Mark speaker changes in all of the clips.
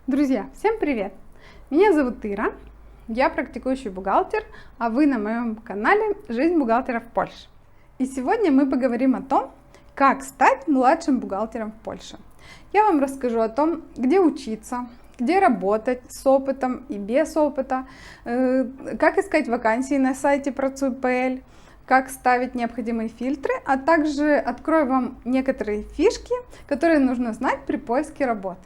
Speaker 1: Друзья, всем привет! Меня зовут Ира, я практикующий бухгалтер, а вы на моем канале «Жизнь бухгалтера в Польше». И сегодня мы поговорим о том, как стать младшим бухгалтером в Польше. Я вам расскажу о том, где учиться, где работать с опытом и без опыта, как искать вакансии на сайте Pracuj.pl, как ставить необходимые фильтры, а также открою вам некоторые фишки, которые нужно знать при поиске работы.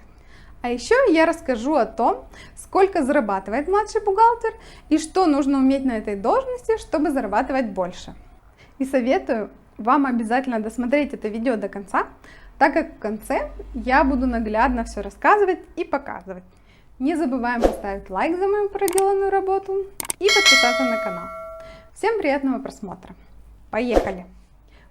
Speaker 1: А еще я расскажу о том, сколько зарабатывает младший бухгалтер и что нужно уметь на этой должности, чтобы зарабатывать больше. И советую вам обязательно досмотреть это видео до конца, так как в конце я буду наглядно все рассказывать и показывать. Не забываем поставить лайк за мою проделанную работу и подписаться на канал. Всем приятного просмотра. Поехали!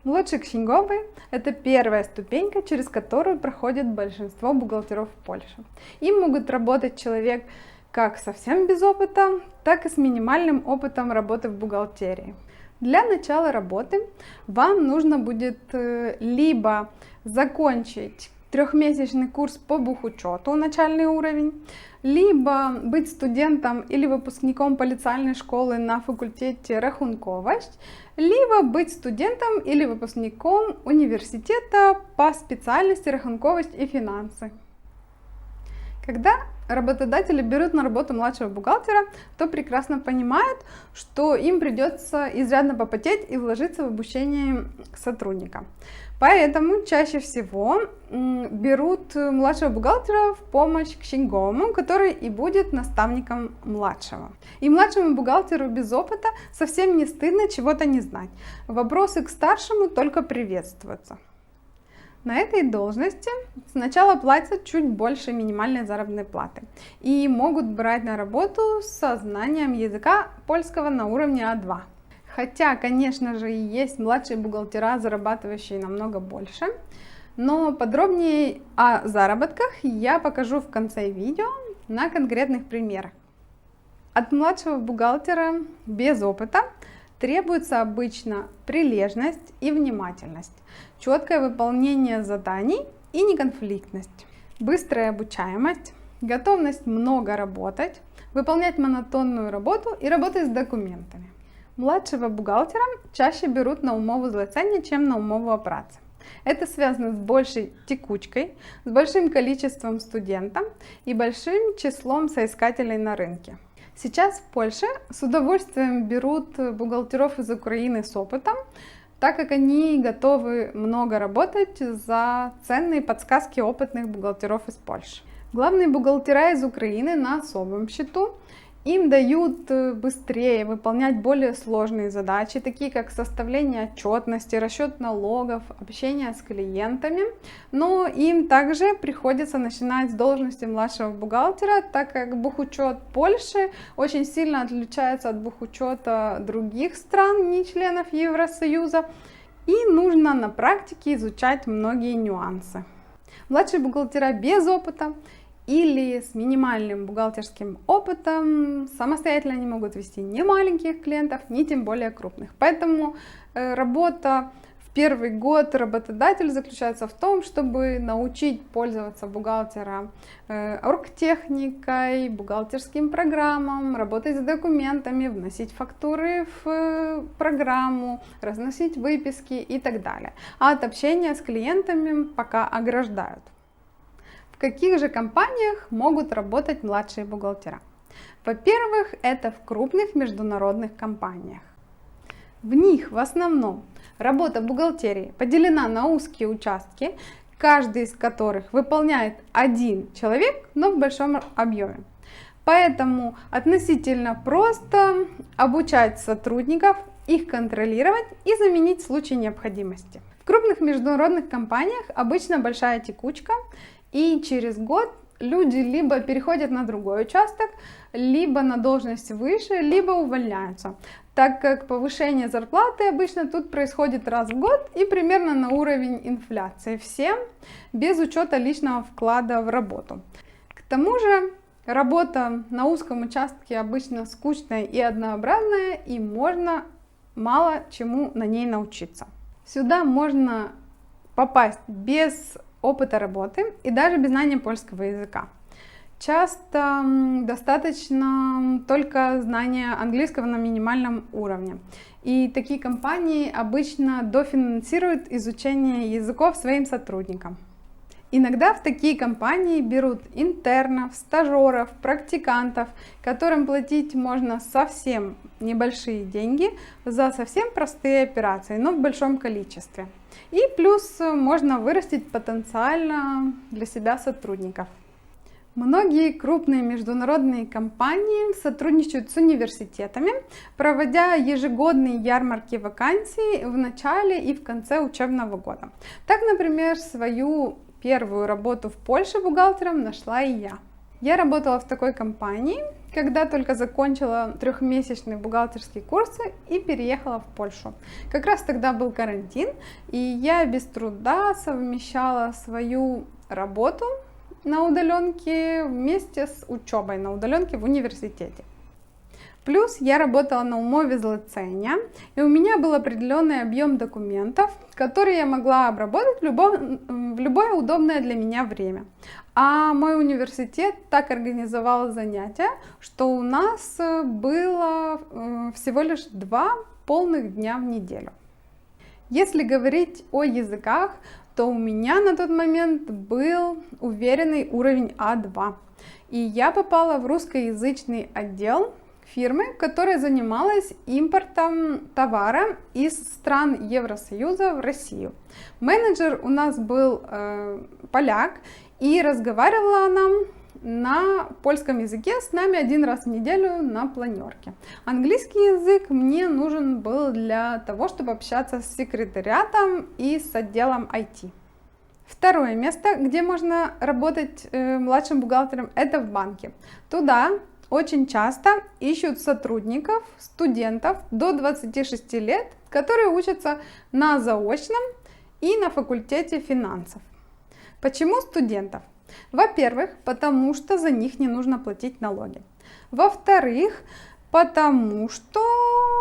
Speaker 1: Младший księgowy – это первая ступенька, через которую проходит большинство бухгалтеров в Польше. Им могут работать человек как совсем без опыта, так и с минимальным опытом работы в бухгалтерии. Для начала работы вам нужно будет либо закончить трехмесячный курс по бухучету, начальный уровень, либо быть студентом или выпускником полициальной школы на факультете рахунковость, либо быть студентом или выпускником университета по специальности рахунковость и финансы. Когда работодатели берут на работу младшего бухгалтера, то прекрасно понимают, что им придется изрядно попотеть и вложиться в обучение сотрудника. Поэтому чаще всего берут младшего бухгалтера в помощь księgowemu, который и будет наставником младшего. И младшему бухгалтеру без опыта совсем не стыдно чего-то не знать. Вопросы к старшему только приветствуются. На этой должности сначала платят чуть больше минимальной заработной платы и могут брать на работу со знанием языка польского на уровне А2. Хотя, конечно же, и есть младшие бухгалтера, зарабатывающие намного больше, но подробнее о заработках я покажу в конце видео на конкретных примерах. От младшего бухгалтера без опыта требуется обычно прилежность и внимательность, четкое выполнение заданий и неконфликтность, быстрая обучаемость, готовность много работать, выполнять монотонную работу и работать с документами. Младшего бухгалтера чаще берут на умову злицення, чем на умову праці. Это связано с большей текучкой, с большим количеством студентов и большим числом соискателей на рынке. Сейчас в Польше с удовольствием берут бухгалтеров из Украины с опытом, так как они готовы много работать за ценные подсказки опытных бухгалтеров из Польши. Главные бухгалтера из Украины на особом счету. Им дают быстрее выполнять более сложные задачи, такие как составление отчетности, расчет налогов, общение с клиентами. Но им также приходится начинать с должности младшего бухгалтера, так как бухучет Польши очень сильно отличается от бухучета других стран, не членов Евросоюза, и нужно на практике изучать многие нюансы. Младшие бухгалтера без опыта или с минимальным бухгалтерским опытом самостоятельно не могут вести ни маленьких клиентов, ни тем более крупных. Поэтому работа в первый год работодателя заключается в том, чтобы научить пользоваться бухгалтера оргтехникой, бухгалтерским программам, работать с документами, вносить фактуры в программу, разносить выписки и так далее. А от общения с клиентами пока ограждают. В каких же компаниях могут работать младшие бухгалтера? Во-первых, это в крупных международных компаниях. В них в основном работа бухгалтерии поделена на узкие участки, каждый из которых выполняет один человек, но в большом объеме. Поэтому относительно просто обучать сотрудников, их контролировать и заменить в случае необходимости. В крупных международных компаниях обычно большая текучка, и через год люди либо переходят на другой участок, либо на должность выше, либо увольняются, так как повышение зарплаты обычно тут происходит раз в год и примерно на уровень инфляции, всем без учета личного вклада в работу. К тому же работа на узком участке обычно скучная и однообразная, и можно мало чему на ней научиться. Сюда можно попасть без опыта работы и даже без знания польского языка. Часто достаточно только знания английского на минимальном уровне. И такие компании обычно дофинансируют изучение языков своим сотрудникам. Иногда в такие компании берут интернов, стажеров, практикантов, которым платить можно совсем небольшие деньги за совсем простые операции, но в большом количестве. И плюс можно вырастить потенциально для себя сотрудников. Многие крупные международные компании сотрудничают с университетами, проводя ежегодные ярмарки вакансий в начале и в конце учебного года. Так, например, свою первую работу в Польше бухгалтером нашла и я. Я работала в такой компании, когда только закончила 3-месячные бухгалтерские курсы и переехала в Польшу. Как раз тогда был карантин, и я без труда совмещала свою работу на удаленке вместе с учебой на удаленке в университете. Плюс я работала на умове злицення, и у меня был определенный объем документов, которые я могла обработать в любое удобное для меня время. А мой университет так организовал занятия, что у нас было всего лишь 2 полных дня в неделю. Если говорить о языках, то у меня на тот момент был уверенный уровень А2. И я попала в русскоязычный отдел фирмы, которая занималась импортом товара из стран Евросоюза в Россию. Менеджер у нас был поляк, и разговаривала она на польском языке с нами 1 раз в неделю на планерке. Английский язык мне нужен был для того, чтобы общаться с секретариатом и с отделом IT. Второе место, где можно работать младшим бухгалтером, это в банке. Туда очень часто ищут сотрудников, студентов до 26 лет, которые учатся на заочном и на факультете финансов. Почему студентов? Во-первых, потому что за них не нужно платить налоги. Во-вторых, потому что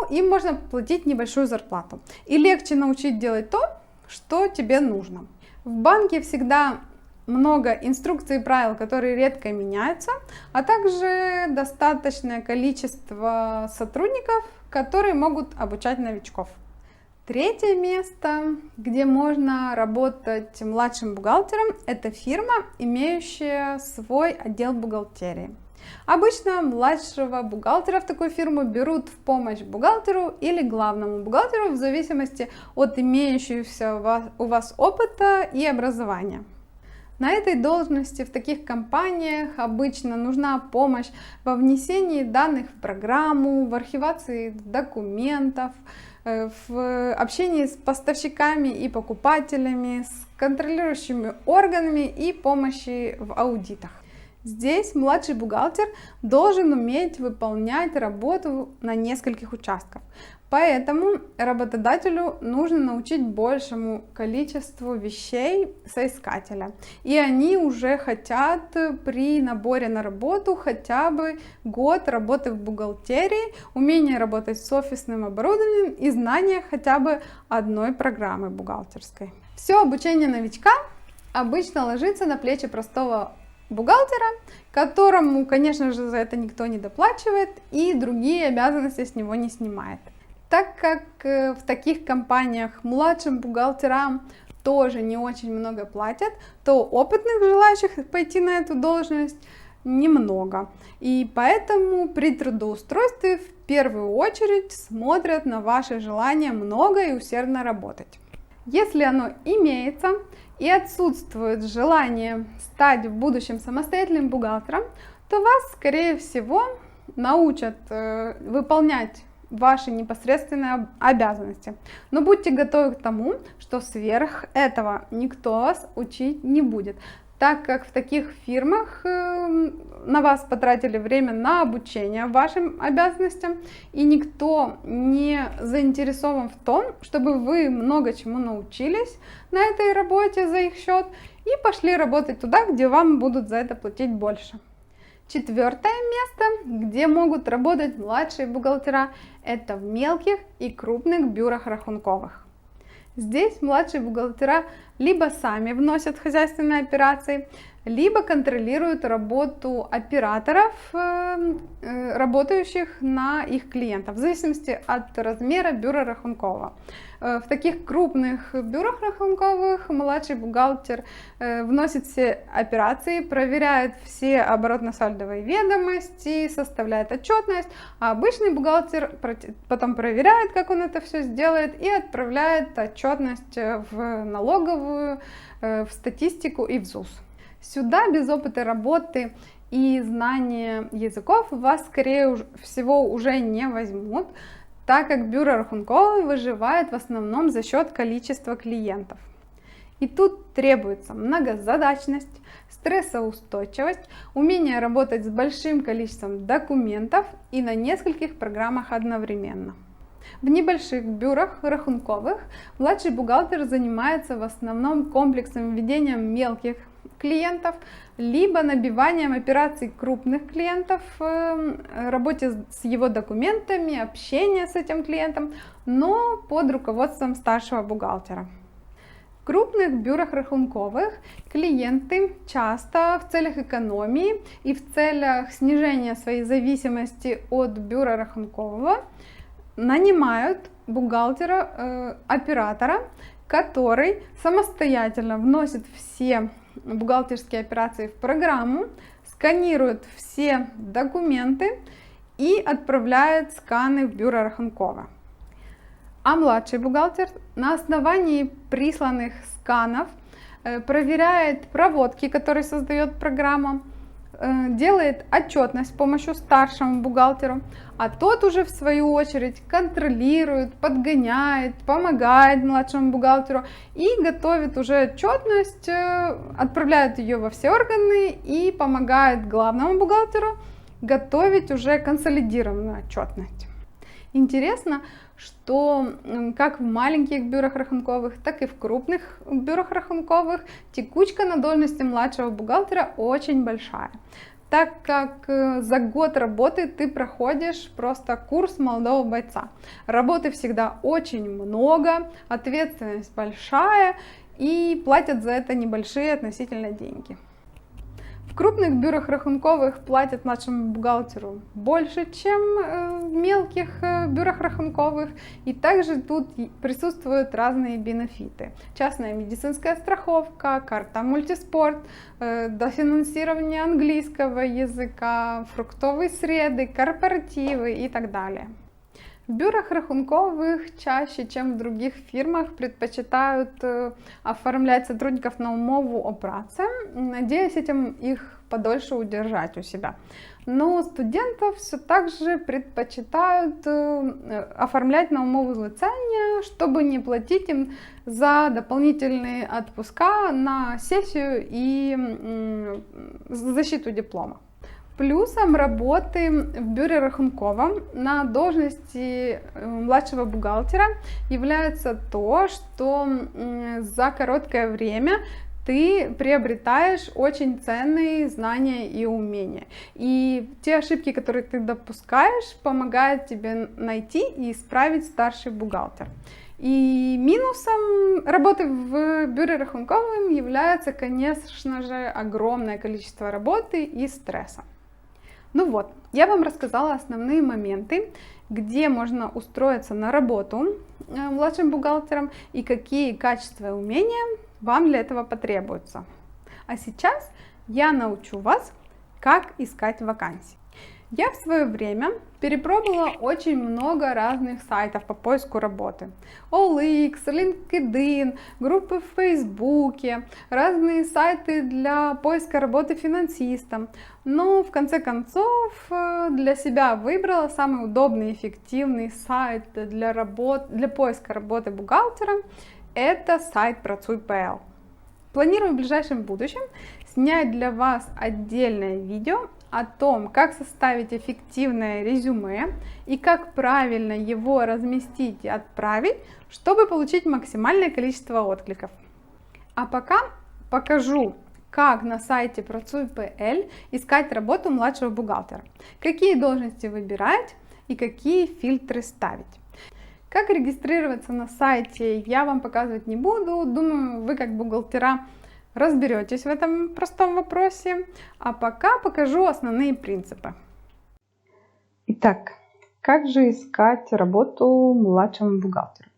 Speaker 1: им можно платить небольшую зарплату. И легче научить делать то, что тебе нужно. В банке всегда много инструкций и правил, которые редко меняются, а также достаточное количество сотрудников, которые могут обучать новичков. Третье место, где можно работать младшим бухгалтером, это фирма, имеющая свой отдел бухгалтерии. Обычно младшего бухгалтера в такую фирму берут в помощь бухгалтеру или главному бухгалтеру в зависимости от имеющегося у вас опыта и образования. На этой должности в таких компаниях обычно нужна помощь во внесении данных в программу, в архивации документов, в общении с поставщиками и покупателями, с контролирующими органами и помощи в аудитах. Здесь младший бухгалтер должен уметь выполнять работу на нескольких участках. Поэтому работодателю нужно научить большему количеству вещей соискателя. И они уже хотят при наборе на работу хотя бы год работы в бухгалтерии, умение работать с офисным оборудованием и знание хотя бы одной программы бухгалтерской. Все обучение новичка обычно ложится на плечи простого бухгалтера, которому, конечно же, за это никто не доплачивает и другие обязанности с него не снимает. Так как в таких компаниях младшим бухгалтерам тоже не очень много платят, то опытных желающих пойти на эту должность немного. И поэтому при трудоустройстве в первую очередь смотрят на ваше желание много и усердно работать. Если оно имеется и отсутствует желание стать в будущем самостоятельным бухгалтером, то вас, скорее всего, научат выполнять ваши непосредственные обязанности. Но будьте готовы к тому, что сверх этого никто вас учить не будет, так как в таких фирмах на вас потратили время на обучение вашим обязанностям, и никто не заинтересован в том, чтобы вы много чему научились на этой работе за их счет и пошли работать туда, где вам будут за это платить больше. Четвертое место, где могут работать младшие бухгалтера, это в мелких и крупных бюрах рахунковых. Здесь младшие бухгалтера либо сами вносят хозяйственные операции, либо контролируют работу операторов, работающих на их клиентов, в зависимости от размера бюро Рахункова. В таких крупных бюрах рахунковых младший бухгалтер вносит все операции, проверяет все оборотно-сальдовые ведомости, составляет отчетность, а обычный бухгалтер потом проверяет, как он это все сделает, и отправляет отчетность в налоговую, в статистику и в ЗУС. Сюда без опыта работы и знания языков вас, скорее всего, уже не возьмут, так как бюро Рахункова выживает в основном за счет количества клиентов. И тут требуется многозадачность, стрессоустойчивость, умение работать с большим количеством документов и на нескольких программах одновременно. В небольших бюрах рахунковых младший бухгалтер занимается в основном комплексным ведением мелких клиентов, либо набиванием операций крупных клиентов, работе с его документами, общение с этим клиентом, но под руководством старшего бухгалтера. В крупных бюрах рахунковых клиенты часто в целях экономии и в целях снижения своей зависимости от бюро рахункового нанимают бухгалтера, оператора, который самостоятельно вносит все бухгалтерские операции в программу, сканирует все документы и отправляет сканы в бюро Рахункова. А младший бухгалтер на основании присланных сканов проверяет проводки, которые создает программа, делает отчетность с помощью старшему бухгалтеру, а тот уже в свою очередь контролирует, подгоняет, помогает младшему бухгалтеру и готовит уже отчетность, отправляет ее во все органы и помогает главному бухгалтеру готовить уже консолидированную отчетность. Интересно, что как в маленьких бюрах рахунковых, так и в крупных бюрах рахунковых текучка на должности младшего бухгалтера очень большая, так как за год работы ты проходишь просто курс молодого бойца. Работы всегда очень много, ответственность большая и платят за это небольшие относительно деньги. В крупных бюрах рахунковых платят младшему бухгалтеру больше, чем в мелких бюрах рахунковых. И также тут присутствуют разные бенефиты. Частная медицинская страховка, карта мультиспорт, дофинансирование английского языка, фруктовые среды, корпоративы и так далее. В бюрах рахунковых чаще, чем в других фирмах, предпочитают оформлять сотрудников на умову о праці, надеясь этим их подольше удержать у себя. Но студентов все так же предпочитают оформлять на умову злицення, чтобы не платить им за дополнительные отпуска на сессию и защиту диплома. Плюсом работы в бюре Рахункова на должности младшего бухгалтера является то, что за короткое время ты приобретаешь очень ценные знания и умения. И те ошибки, которые ты допускаешь, помогают тебе найти и исправить старший бухгалтер. И минусом работы в бюре Рахунковым является, конечно же, огромное количество работы и стресса. Ну вот, я вам рассказала основные моменты, где можно устроиться на работу младшим бухгалтером и какие качества и умения вам для этого потребуются. А сейчас я научу вас, как искать вакансии. Я в свое время перепробовала очень много разных сайтов по поиску работы. OLX, LinkedIn, группы в Фейсбуке, разные сайты для поиска работы финансистом. Но в конце концов для себя выбрала самый удобный и эффективный сайт для поиска работы бухгалтера. Это сайт Pracuj.pl. Планирую в ближайшем будущем снять для вас отдельное видео о том, как составить эффективное резюме и как правильно его разместить и отправить, чтобы получить максимальное количество откликов. А пока покажу, как на сайте Pracuj.pl искать работу младшего бухгалтера, какие должности выбирать и какие фильтры ставить. Как регистрироваться на сайте, я вам показывать не буду. Думаю, вы как бухгалтера разберетесь в этом простом вопросе. А пока покажу основные принципы. Итак, как же искать работу младшему бухгалтеру?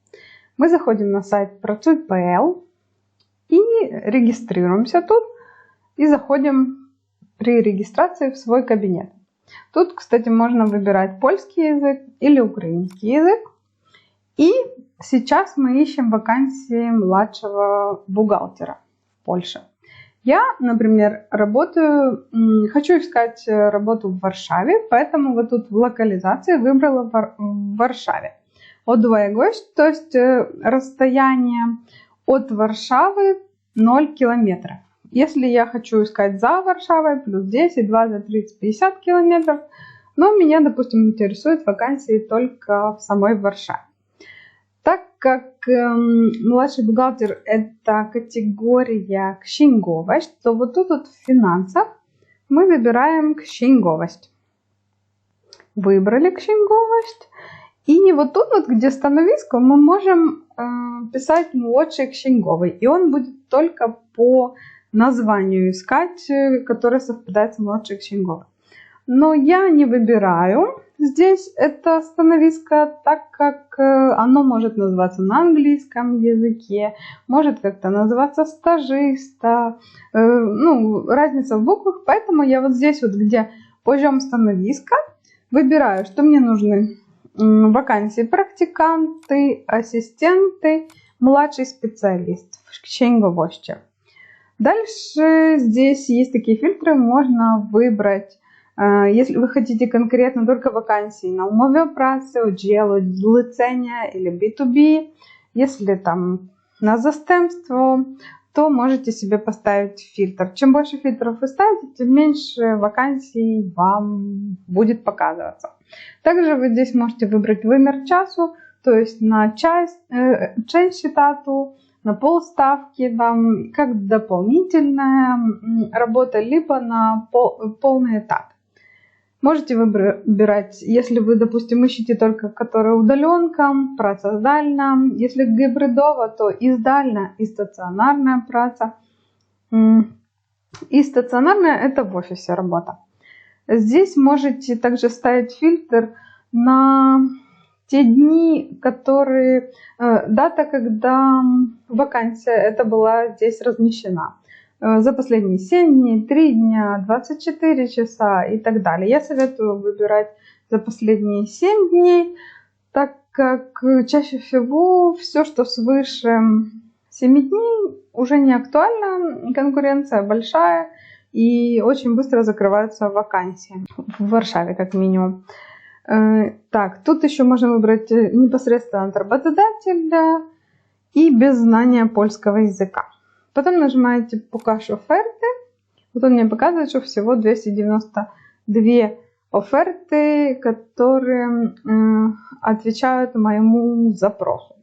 Speaker 1: Мы заходим на сайт Pracuj.pl и регистрируемся тут. И заходим при регистрации в свой кабинет. Тут, кстати, можно выбирать польский язык или украинский язык. И сейчас мы ищем вакансии младшего бухгалтера в Польше. Я, например, хочу искать работу в Варшаве, поэтому вот тут в локализации выбрала в Варшаве. От Двоегощ, то есть расстояние от Варшавы 0 километров. Если я хочу искать за Варшавой, плюс 10, 20, 30, 50 километров, но меня, допустим, интересуют вакансии только в самой Варшаве. Так как младший бухгалтер – это категория księgowość, то вот тут вот в финансах мы выбираем księgowość. Выбрали księgowość. И вот тут вот, где становиsko, мы можем писать младший księgowy. И он будет только по названию искать, которое совпадает с младшей księgowy. Но я не выбираю здесь это становиsko, так как оно может называться на английском языке, может как-то называться стажиста, разница в буквах. Поэтому я вот здесь вот, где позиом становиска, выбираю, что мне нужны вакансии практиканты, ассистенты, младший специалист в księgowości. Дальше здесь есть такие фильтры, можно выбрать, если вы хотите конкретно только вакансии на умове праcy, oddziału zlecenia или B2B, если там на застępstwo, то можете себе поставить фильтр. Чем больше фильтров вы ставите, тем меньше вакансий вам будет показываться. Также вы здесь можете выбрать вымер часу, то есть на часть штату, на полставки, там, как дополнительная работа, либо на полный этап. Можете выбирать, если вы, допустим, ищете только которая удаленка, праца здальна, если гибридова, то и здальна, и стационарная праца. И стационарная – это в офисе работа. Здесь можете также ставить фильтр на те дни, которые, дата, когда вакансия эта была здесь размещена. За последние 7 дней, 3 дня, 24 часа и так далее. Я советую выбирать за последние 7 дней, так как чаще всего все, что свыше 7 дней, уже не актуально, конкуренция большая и очень быстро закрываются вакансии. В Варшаве как минимум. Так, тут еще можно выбрать непосредственно от работодателя и без знания польского языка. Потом нажимаете «Покаж оферты». Вот он мне показывает, что всего 292 оферты, которые отвечают моему запросу.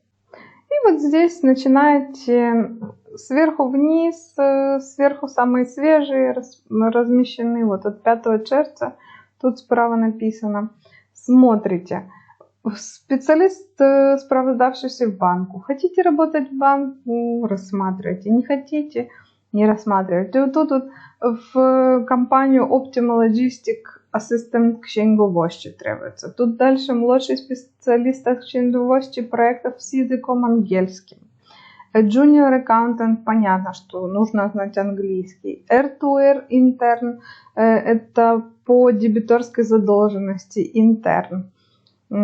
Speaker 1: И вот здесь начинаете сверху вниз, сверху самые свежие размещены, вот от 5 червня, тут справа написано. Смотрите. Специалист, справдавшийся в банку. Хотите работать в банку, рассматривайте. Не хотите, не рассматривайте. Вот тут вот в компанию Optimal Logistic Assistant księgowości требуется. Тут дальше младший специалист księgowości проектов с языком английским. Junior Accountant, понятно, что нужно знать английский. R2R Intern, это по дебиторской задолженности Intern.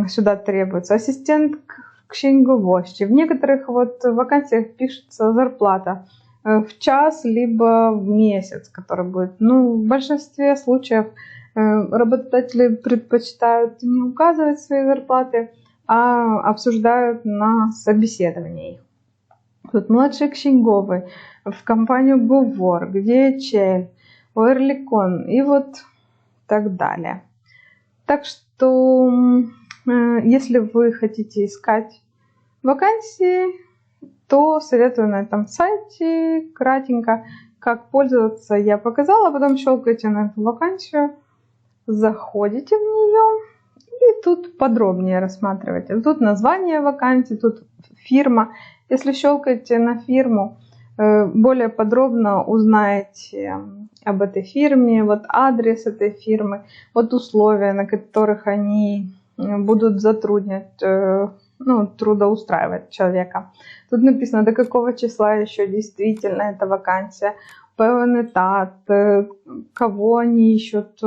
Speaker 1: Сюда требуется ассистент księgowości. В некоторых вот вакансиях пишется зарплата в час либо в месяц, который будет. В большинстве случаев работодатели предпочитают не указывать свои зарплаты, а обсуждают на собеседовании их. Тут младший księgowy в компанию Говор, DHL, Oerlikon и вот так далее. Так что если вы хотите искать вакансии, то советую на этом сайте кратенько, как пользоваться, я показала. Потом щелкаете на эту вакансию, заходите в нее И тут подробнее рассматривайте. Тут название вакансии, тут фирма. Если щелкаете на фирму, более подробно узнаете об этой фирме, вот адрес этой фирмы, вот условия, на которых они будут затруднять, трудоустраивать человека. Тут написано, до какого числа еще действительно эта вакансия, певний этат, кого они ищут,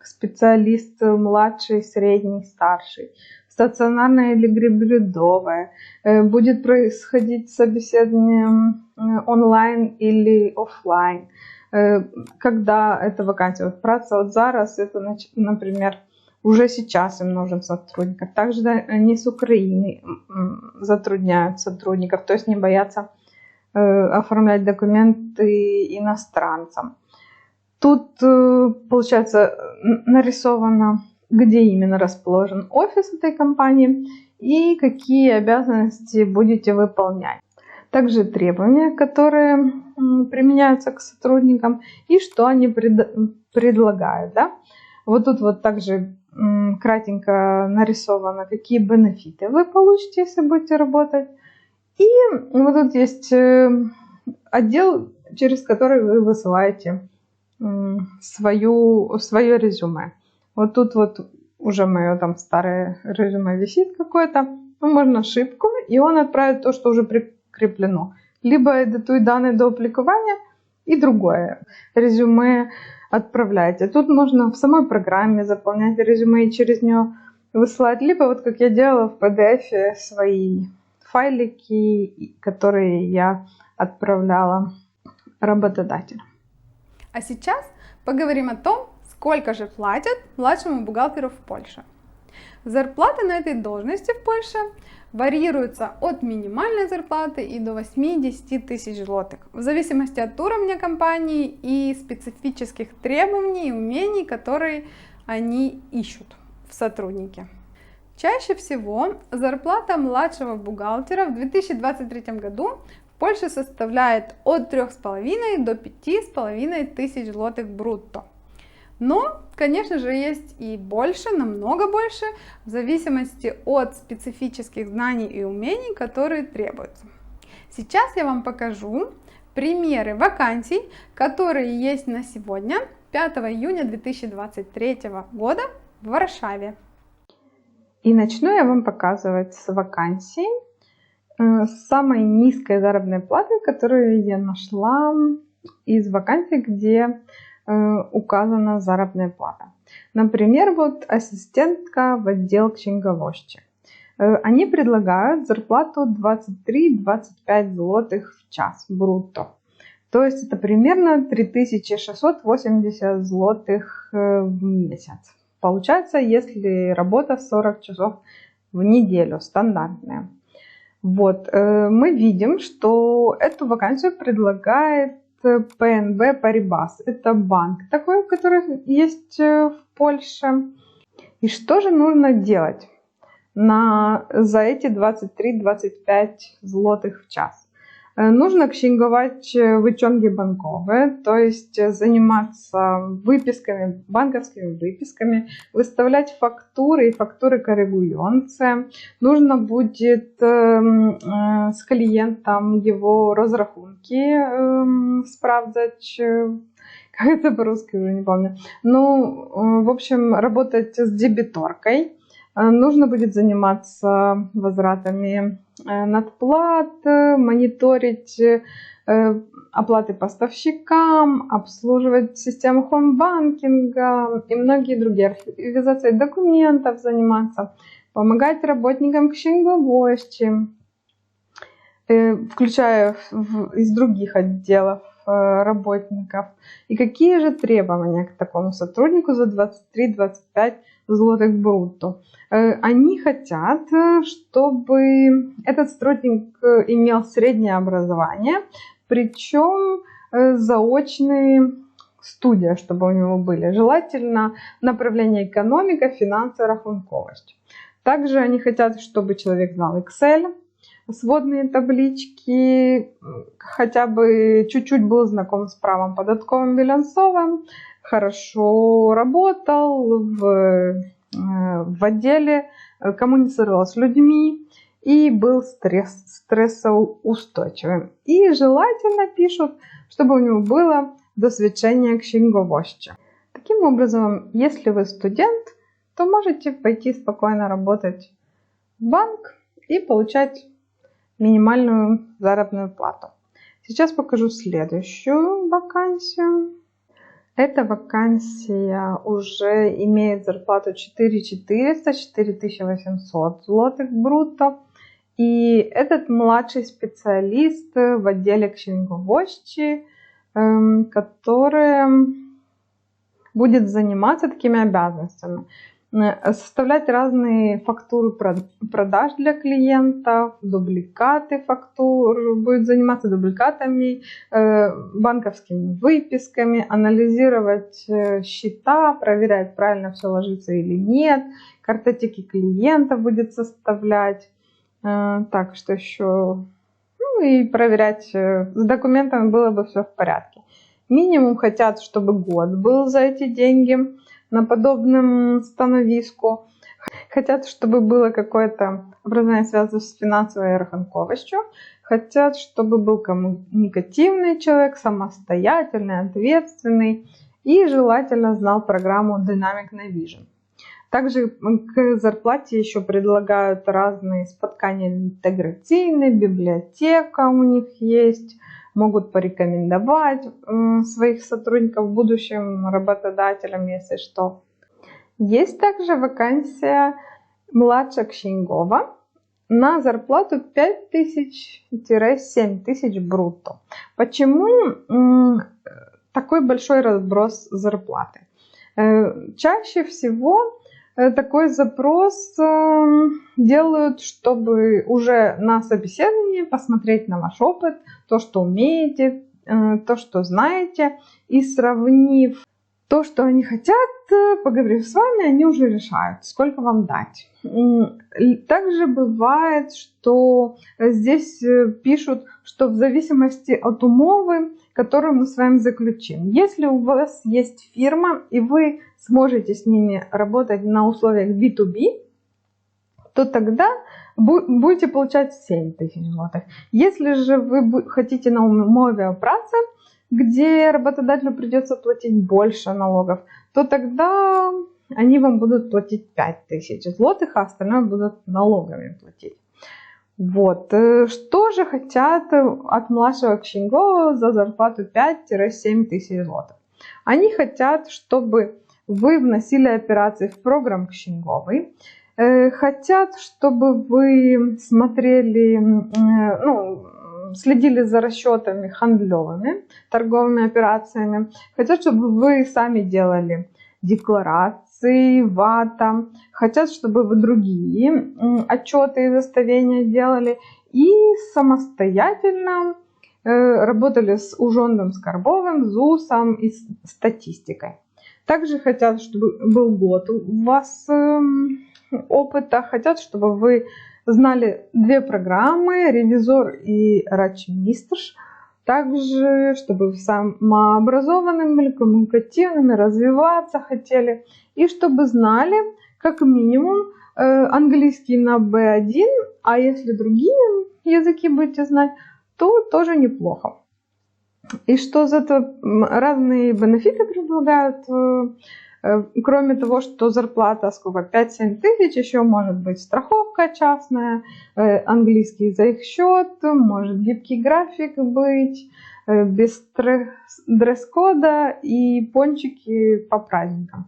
Speaker 1: специалист младший, средний, старший, стационарное или гибридовое, будет происходить собеседование онлайн или офлайн, когда эта вакансия, вот праца от зараз, это, например, уже сейчас им нужен сотрудников. Также они с Украины затрудняют сотрудников, то есть не боятся оформлять документы иностранцам. Тут, получается, нарисовано, где именно расположен офис этой компании и какие обязанности будете выполнять. Также требования, которые применяются к сотрудникам и что они предлагают. Да? Вот тут вот также кратенько нарисовано, какие бенефиты вы получите, если будете работать. И вот тут есть отдел, через который вы высылаете свое резюме. Вот тут вот уже мое там старое резюме висит какое-то. Можно ошибку, и он отправит то, что уже прикреплено. Либо эдитуй данные до аппликования, и другое резюме отправляете. Тут можно в самой программе заполнять резюме и через нее высылать. Либо вот как я делала в PDF свои файлики, которые я отправляла работодателю.
Speaker 2: А сейчас поговорим о том, сколько же платят младшему бухгалтеру в Польше. Зарплаты на этой должности в Польше варьируются от минимальной зарплаты и до 8-10 тысяч злотых, в зависимости от уровня компании и специфических требований и умений, которые они ищут в сотруднике. Чаще всего зарплата младшего бухгалтера в 2023 году в Польше составляет от 3,5 до 5,5 тысяч злотых брутто. Но, конечно же, есть и больше, намного больше, в зависимости от специфических знаний и умений, которые требуются. Сейчас я вам покажу примеры вакансий, которые есть на сегодня, 5 июня 2023 года в Варшаве.
Speaker 1: И начну я вам показывать с вакансий, с самой низкой заработной платы, которую я нашла из вакансий, где указана заработная плата. Например, вот ассистентка в отдел księgowości. Они предлагают зарплату 23-25 злотых в час брутто. То есть это примерно 3680 злотых в месяц. Получается, если работа 40 часов в неделю, стандартная. Вот, мы видим, что эту вакансию предлагает ПНБ Парибас. Это банк такой, который есть в Польше. И что же нужно делать за эти 23-25 злотых в час? Нужно księgować wyciągi bankowe, то есть заниматься выписками, банковскими выписками, выставлять фактуры и фактуры коррегуjące. Нужно будет с клиентом его разрахунки спrawdzać, как это по-русски уже не помню. Ну, в общем, работать с дебиторкой. Нужно будет заниматься возвратами надплат, мониторить оплаты поставщикам, обслуживать систему хоумбанкинга и многие другие, организацией документов заниматься, помогать работникам księgowości, включая из других отделов работников. И какие же требования к такому сотруднику за 23-25 злотых брутто? Они хотят, чтобы этот сотрудник имел среднее образование, причем заочные студии, чтобы у него были. Желательно направление экономика, финансы, рахунковость. Также они хотят, чтобы человек знал Excel, сводные таблички, хотя бы чуть-чуть был знаком с правом податковым, билансовым, хорошо работал в
Speaker 2: в отделе, коммуницировал с людьми и был стрессоустойчивым. И желательно пишут, чтобы у него было досвідчення księgowości. Таким образом, если вы студент, то можете пойти спокойно работать в банк и получать минимальную заработную плату. Сейчас покажу следующую вакансию. Эта вакансия уже имеет зарплату 4400-4800 злотых брутто. И этот младший специалист в отделе księgowości, который будет заниматься такими обязанностями. Составлять разные фактуры продаж для клиентов, дубликаты фактур, будет заниматься дубликатами, банковскими выписками, анализировать счета, проверять, правильно все ложится или нет, картотеки клиентов будет составлять. Так, что еще? Ну и проверять, с документами было бы все в порядке. Минимум хотят, чтобы год был за эти деньги на подобном становиску. Хотят, чтобы было какое-то образование связано с финансовой рахунковостью. Хотят, чтобы был коммуникативный человек, самостоятельный, ответственный и желательно знал программу Dynamic Navision. Также к зарплате еще предлагают разные споткания интеграционные, библиотека у них есть. Могут порекомендовать своих сотрудников будущим работодателям, если что. Есть также вакансия младша księgowa на зарплату 5000-7000 брутто. Почему такой большой разброс зарплаты? Чаще всего такой запрос делают, чтобы уже на собеседовании посмотреть на ваш опыт, то, что умеете, то, что знаете, и сравнив то, что они хотят, поговорив с вами, они уже решают, сколько вам дать. Также бывает, что здесь пишут, что в зависимости от умовы, которую мы с вами заключим. Если у вас есть фирма, и вы сможете с ними работать на условиях B2B, то тогда будете получать 7000 злотых. Если же вы хотите на умове працы, где работодателю придется платить больше налогов, то тогда они вам будут платить 5000 злотых, а остальное будут налогами платить. Вот. Что же хотят от младшего księgowego за зарплату 5-7 тысяч злотых? Они хотят, чтобы вы вносили операции в программ księgowej, хотят, чтобы вы смотрели, следили за расчетами handlowymi, торговыми операциями, хотят, чтобы вы сами делали декларации, вата, хотят, чтобы вы другие отчеты и заставления делали и самостоятельно работали с Урządem Skarbowym, ЗУСом и статистикой. Также хотят, чтобы был год у вас опыта, хотят, чтобы вы знали 2 программы, ревизор и рачмистрш. Также, чтобы вы самообразованными были, коммуникативными, развиваться хотели. И чтобы знали, как минимум, английский на B1, а если другие языки будете знать, то тоже неплохо. И что за это разные бенефиты предлагают, кроме того, что зарплата сколько, 5-7 тысяч, еще может быть страховка частная, английский за их счет, может гибкий график быть, без дресс-кода и пончики по праздникам.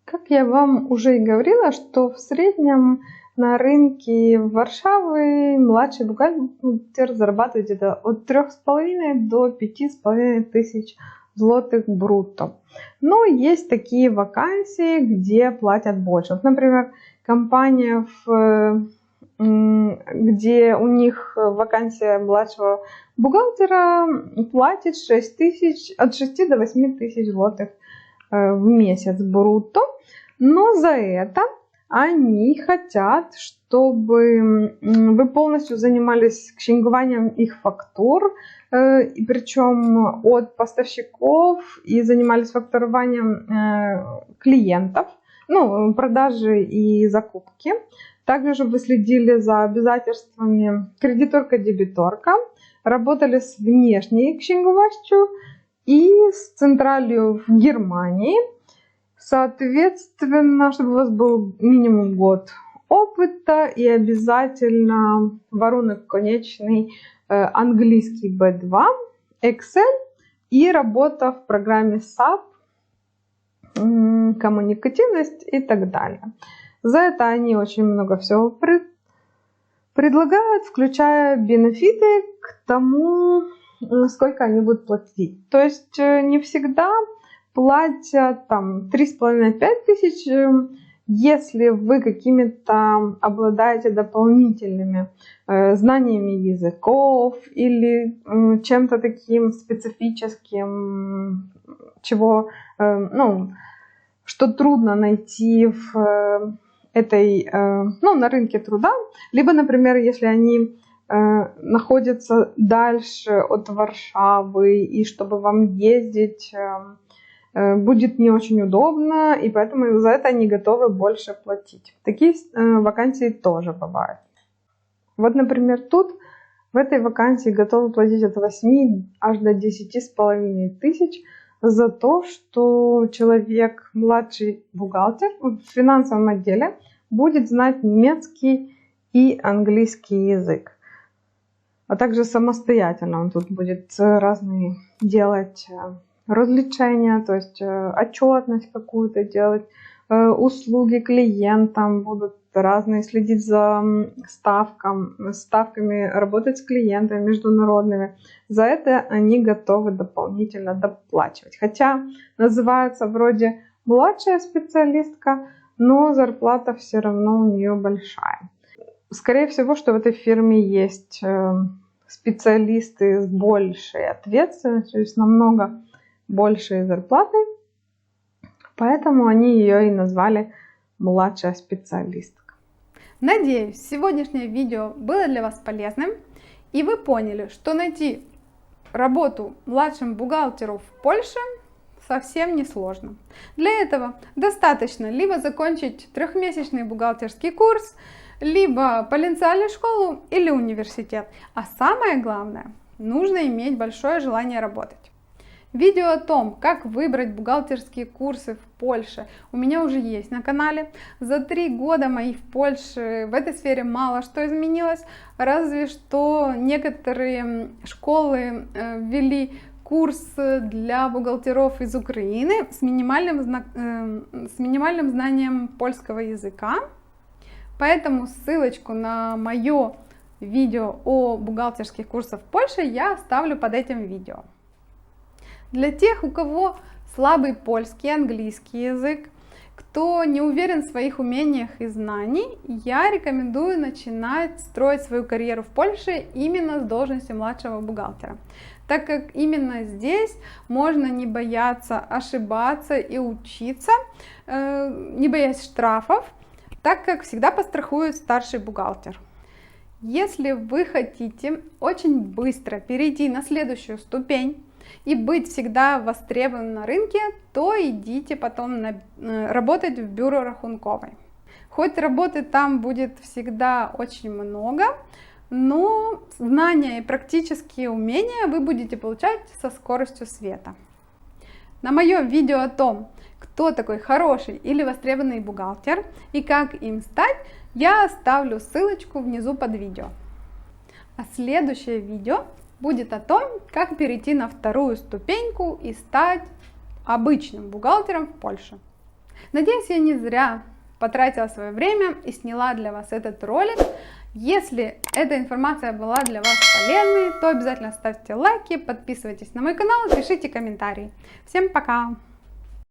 Speaker 2: Как я вам уже и говорила, что в среднем на рынке Варшавы младший бухгалтер зарабатывает где-то от 3,5 до 5,5 тысяч злотых брутто. Но есть такие вакансии, где платят больше. Вот, например, компания, где у них вакансия младшего бухгалтера платит от 6 до 8 тысяч злотых в месяц брутто. Но за это они хотят, чтобы вы полностью занимались księgowaniem их фактур, и причем от поставщиков, и занимались фактурованием клиентов, ну, продажи и закупки. Также, чтобы вы следили за обязательствами кредиторка-дебиторка, работали с внешней księgowością и с централью в Германии. Соответственно, чтобы у вас был минимум год опыта и обязательно warunek конечный английский B2, Excel и работа в программе SAP, коммуникативность и так далее. За это они очень много всего предлагают, включая бенефиты к тому, сколько они будут платить. То есть не всегда платят там 3,5-5 тысяч, если вы какими-то обладаете дополнительными знаниями языков или чем-то таким специфическим, чего, ну, что трудно найти в этой, ну, на рынке труда, либо, например, если они находятся дальше от Варшавы, и чтобы вам ездить будет не очень удобно, и поэтому за это они готовы больше платить. Такие вакансии тоже бывают. Вот, например, тут в этой вакансии готовы платить от 8 аж до 10,5 тысяч за то, что человек, младший бухгалтер в финансовом отделе, будет знать немецкий и английский язык. А также самостоятельно он тут будет разные делать развлечения, то есть отчетность какую-то делать, услуги клиентам будут разные, следить за ставками, работать с клиентами международными. За это они готовы дополнительно доплачивать. Хотя называется вроде младшая специалистка, но зарплата все равно у нее большая. Скорее всего, что в этой фирме есть специалисты с большей ответственностью, то есть намного большей зарплатой, поэтому они ее и назвали младшая специалистка.
Speaker 1: Надеюсь, сегодняшнее видео было для вас полезным, и вы поняли, что найти работу младшим бухгалтеру в Польше совсем не сложно. Для этого достаточно либо закончить 3-месячный бухгалтерский курс, либо полинциальную школу или университет. А самое главное, нужно иметь большое желание работать. Видео о том, как выбрать бухгалтерские курсы в Польше, у меня уже есть на канале. За 3 года мои в Польше в этой сфере мало что изменилось, разве что некоторые школы ввели курс для бухгалтеров из Украины с минимальным знанием польского языка. Поэтому ссылочку на мое видео о бухгалтерских курсах в Польше я оставлю под этим видео. Для тех, у кого слабый польский, английский язык, кто не уверен в своих умениях и знаниях, я рекомендую начинать строить свою карьеру в Польше именно с должности младшего бухгалтера, так как именно здесь можно не бояться ошибаться и учиться, не боясь штрафов, так как всегда пострахует старший бухгалтер. Если вы хотите очень быстро перейти на следующую ступень и быть всегда востребованным на рынке, то идите потом работать в бюро Рахунковой. Хоть работы там будет всегда очень много, но знания и практические умения вы будете получать со скоростью света. На мое видео о том, кто такой хороший или востребованный бухгалтер и как им стать, я оставлю ссылочку внизу под видео. А следующее видео будет о том, как перейти на вторую ступеньку и стать обычным бухгалтером в Польше. Надеюсь, я не зря потратила свое время и сняла для вас этот ролик. Если эта информация была для вас полезной, то обязательно ставьте лайки, подписывайтесь на мой канал, пишите комментарии. Всем пока!